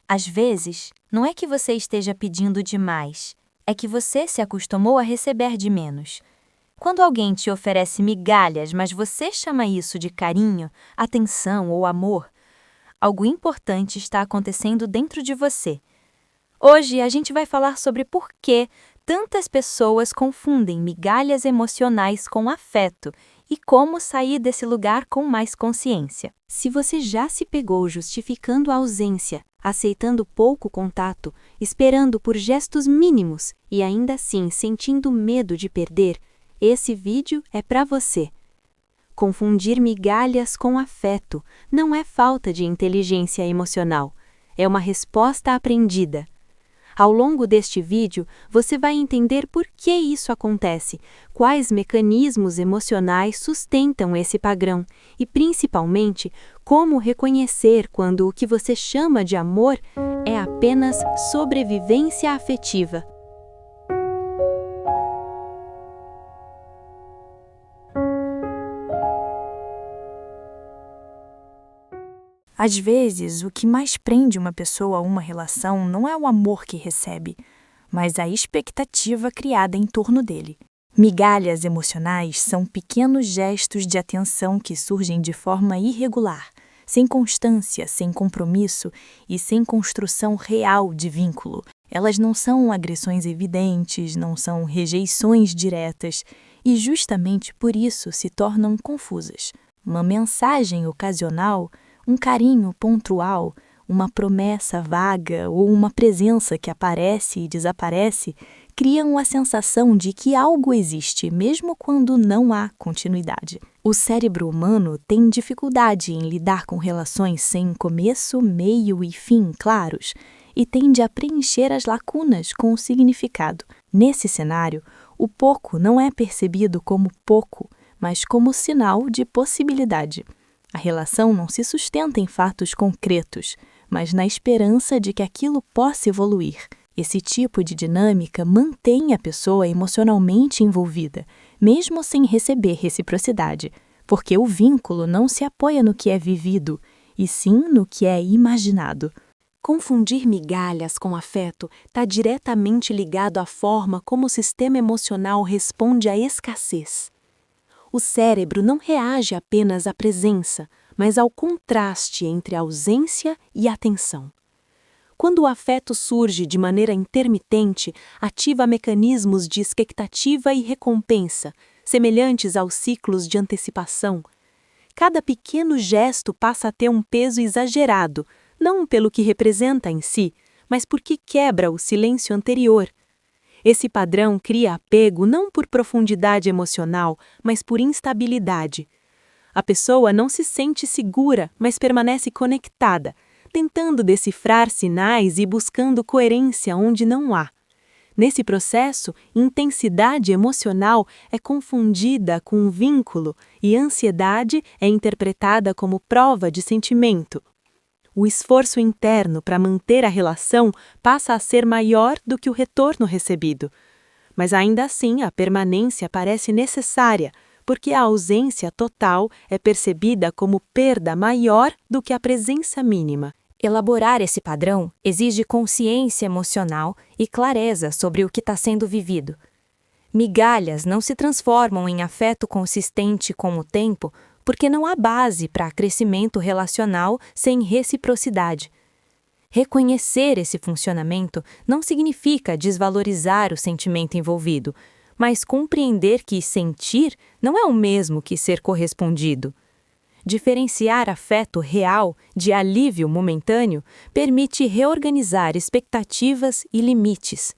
Às vezes, não é que você esteja pedindo demais, é que você se acostumou a receber de menos. Quando alguém te oferece migalhas, mas você chama isso de carinho, atenção ou amor, algo importante está acontecendo dentro de você. Hoje a gente vai falar sobre por que tantas pessoas confundem migalhas emocionais com afeto e como sair desse lugar com mais consciência. Se você já se pegou justificando a ausência, aceitando pouco contato, esperando por gestos mínimos e ainda assim sentindo medo de perder, esse vídeo é para você. Confundir migalhas com afeto não é falta de inteligência emocional, é uma resposta aprendida. Ao longo deste vídeo, você vai entender por que isso acontece, quais mecanismos emocionais sustentam esse padrão e, principalmente, como reconhecer quando o que você chama de amor é apenas sobrevivência afetiva. Às vezes, o que mais prende uma pessoa a uma relação não é o amor que recebe, mas a expectativa criada em torno dele. Migalhas emocionais são pequenos gestos de atenção que surgem de forma irregular, sem constância, sem compromisso e sem construção real de vínculo. Elas não são agressões evidentes, não são rejeições diretas e justamente por isso se tornam confusas. Uma mensagem ocasional, um carinho pontual, uma promessa vaga ou uma presença que aparece e desaparece criam a sensação de que algo existe, mesmo quando não há continuidade. O cérebro humano tem dificuldade em lidar com relações sem começo, meio e fim claros e tende a preencher as lacunas com o significado. Nesse cenário, o pouco não é percebido como pouco, mas como sinal de possibilidade. A relação não se sustenta em fatos concretos, mas na esperança de que aquilo possa evoluir. Esse tipo de dinâmica mantém a pessoa emocionalmente envolvida, mesmo sem receber reciprocidade, porque o vínculo não se apoia no que é vivido, e sim no que é imaginado. Confundir migalhas com afeto está diretamente ligado à forma como o sistema emocional responde à escassez. O cérebro não reage apenas à presença, mas ao contraste entre a ausência e a atenção. Quando o afeto surge de maneira intermitente, ativa mecanismos de expectativa e recompensa, semelhantes aos ciclos de antecipação. Cada pequeno gesto passa a ter um peso exagerado, não pelo que representa em si, mas porque quebra o silêncio anterior. Esse padrão cria apego não por profundidade emocional, mas por instabilidade. A pessoa não se sente segura, mas permanece conectada, tentando decifrar sinais e buscando coerência onde não há. Nesse processo, intensidade emocional é confundida com vínculo e ansiedade é interpretada como prova de sentimento. O esforço interno para manter a relação passa a ser maior do que o retorno recebido. Mas ainda assim, a permanência parece necessária, porque a ausência total é percebida como perda maior do que a presença mínima. Elaborar esse padrão exige consciência emocional e clareza sobre o que está sendo vivido. Migalhas não se transformam em afeto consistente com o tempo porque não há base para crescimento relacional sem reciprocidade. Reconhecer esse funcionamento não significa desvalorizar o sentimento envolvido, mas compreender que sentir não é o mesmo que ser correspondido. Diferenciar afeto real de alívio momentâneo permite reorganizar expectativas e limites.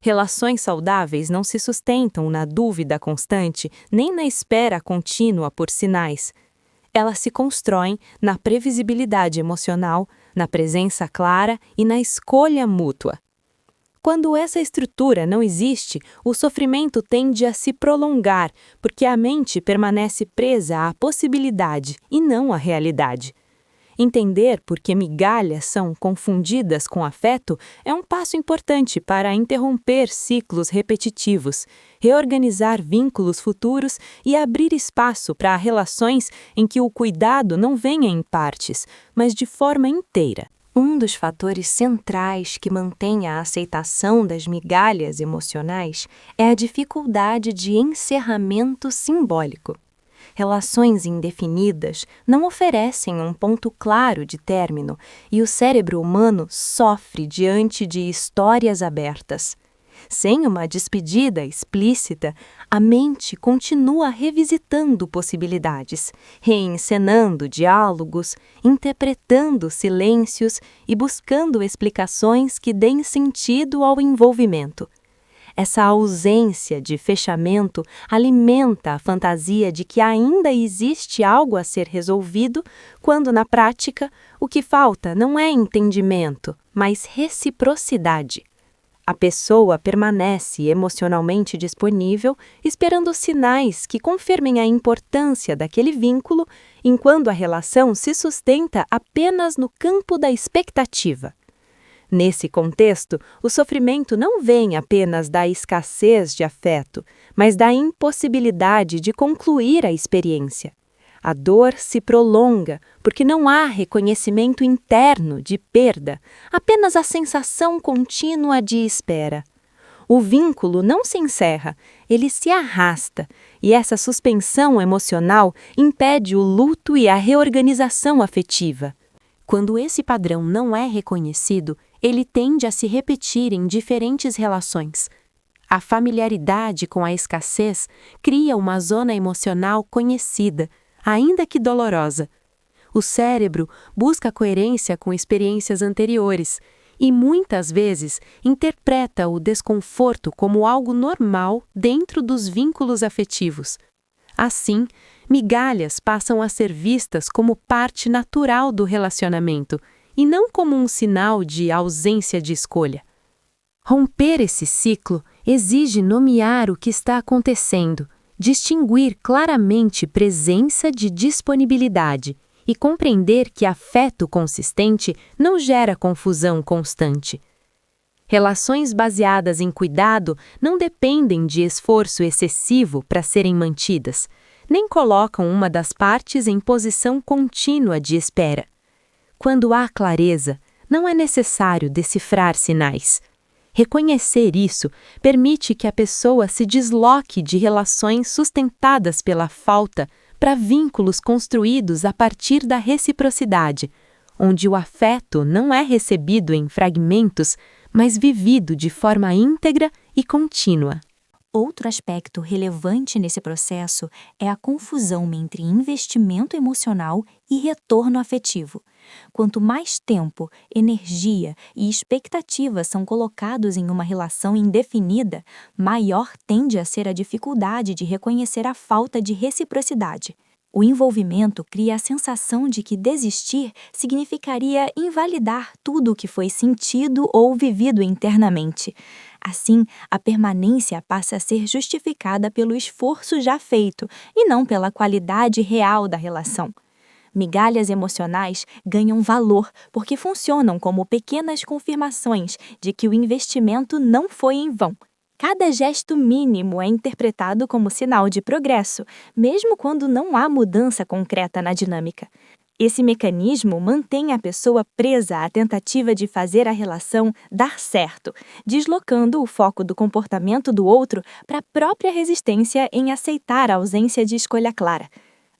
Relações saudáveis não se sustentam na dúvida constante nem na espera contínua por sinais. Elas se constroem na previsibilidade emocional, na presença clara e na escolha mútua. Quando essa estrutura não existe, o sofrimento tende a se prolongar, porque a mente permanece presa à possibilidade e não à realidade. Entender por que migalhas são confundidas com afeto é um passo importante para interromper ciclos repetitivos, reorganizar vínculos futuros e abrir espaço para relações em que o cuidado não venha em partes, mas de forma inteira. Um dos fatores centrais que mantém a aceitação das migalhas emocionais é a dificuldade de encerramento simbólico. Relações indefinidas não oferecem um ponto claro de término e o cérebro humano sofre diante de histórias abertas. Sem uma despedida explícita, a mente continua revisitando possibilidades, reencenando diálogos, interpretando silêncios e buscando explicações que deem sentido ao envolvimento. Essa ausência de fechamento alimenta a fantasia de que ainda existe algo a ser resolvido, quando, na prática, o que falta não é entendimento, mas reciprocidade. A pessoa permanece emocionalmente disponível, esperando sinais que confirmem a importância daquele vínculo, enquanto a relação se sustenta apenas no campo da expectativa. Nesse contexto, o sofrimento não vem apenas da escassez de afeto, mas da impossibilidade de concluir a experiência. A dor se prolonga porque não há reconhecimento interno de perda, apenas a sensação contínua de espera. O vínculo não se encerra, ele se arrasta, e essa suspensão emocional impede o luto e a reorganização afetiva. Quando esse padrão não é reconhecido, ele tende a se repetir em diferentes relações. A familiaridade com a escassez cria uma zona emocional conhecida, ainda que dolorosa. O cérebro busca coerência com experiências anteriores e, muitas vezes, interpreta o desconforto como algo normal dentro dos vínculos afetivos. Assim, migalhas passam a ser vistas como parte natural do relacionamento e não como um sinal de ausência de escolha. Romper esse ciclo exige nomear o que está acontecendo, distinguir claramente presença de disponibilidade e compreender que afeto consistente não gera confusão constante. Relações baseadas em cuidado não dependem de esforço excessivo para serem mantidas, nem colocam uma das partes em posição contínua de espera. Quando há clareza, não é necessário decifrar sinais. Reconhecer isso permite que a pessoa se desloque de relações sustentadas pela falta para vínculos construídos a partir da reciprocidade, onde o afeto não é recebido em fragmentos, mas vivido de forma íntegra e contínua. Outro aspecto relevante nesse processo é a confusão entre investimento emocional e retorno afetivo. Quanto mais tempo, energia e expectativa são colocados em uma relação indefinida, maior tende a ser a dificuldade de reconhecer a falta de reciprocidade. O envolvimento cria a sensação de que desistir significaria invalidar tudo o que foi sentido ou vivido internamente. Assim, a permanência passa a ser justificada pelo esforço já feito e não pela qualidade real da relação. Migalhas emocionais ganham valor porque funcionam como pequenas confirmações de que o investimento não foi em vão. Cada gesto mínimo é interpretado como sinal de progresso, mesmo quando não há mudança concreta na dinâmica. Esse mecanismo mantém a pessoa presa à tentativa de fazer a relação dar certo, deslocando o foco do comportamento do outro para a própria resistência em aceitar a ausência de escolha clara.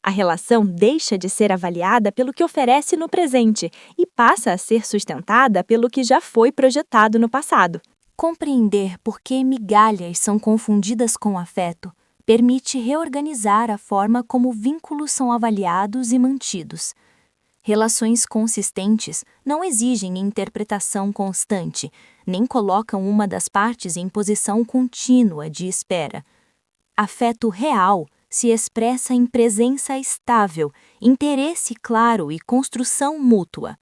A relação deixa de ser avaliada pelo que oferece no presente e passa a ser sustentada pelo que já foi projetado no passado. Compreender por que migalhas são confundidas com afeto permite reorganizar a forma como vínculos são avaliados e mantidos. Relações consistentes não exigem interpretação constante, nem colocam uma das partes em posição contínua de espera. Afeto real se expressa em presença estável, interesse claro e construção mútua.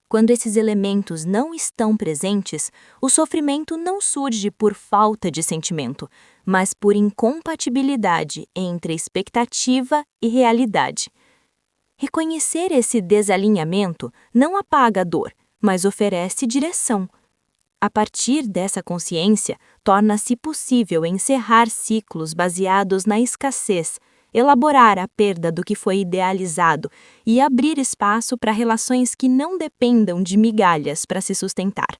Quando esses elementos não estão presentes, o sofrimento não surge por falta de sentimento, mas por incompatibilidade entre expectativa e realidade. Reconhecer esse desalinhamento não apaga a dor, mas oferece direção. A partir dessa consciência, torna-se possível encerrar ciclos baseados na escassez, elaborar a perda do que foi idealizado e abrir espaço para relações que não dependam de migalhas para se sustentar.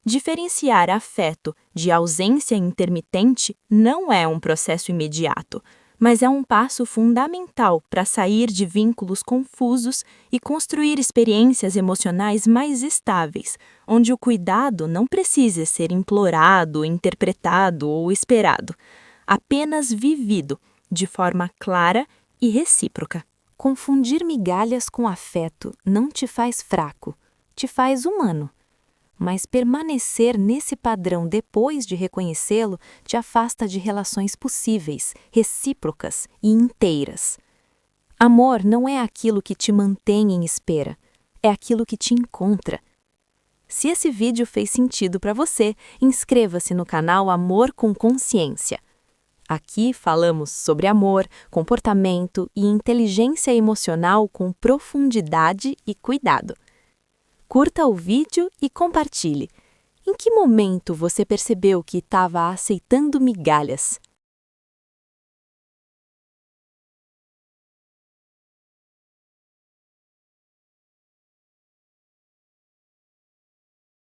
Diferenciar afeto de ausência intermitente não é um processo imediato, mas é um passo fundamental para sair de vínculos confusos e construir experiências emocionais mais estáveis, onde o cuidado não precisa ser implorado, interpretado ou esperado, apenas vivido de forma clara e recíproca. Confundir migalhas com afeto não te faz fraco, te faz humano. Mas permanecer nesse padrão depois de reconhecê-lo te afasta de relações possíveis, recíprocas e inteiras. Amor não é aquilo que te mantém em espera, é aquilo que te encontra. Se esse vídeo fez sentido para você, inscreva-se no canal Amor com Consciência. Aqui falamos sobre amor, comportamento e inteligência emocional com profundidade e cuidado. Curta o vídeo e compartilhe. Em que momento você percebeu que estava aceitando migalhas?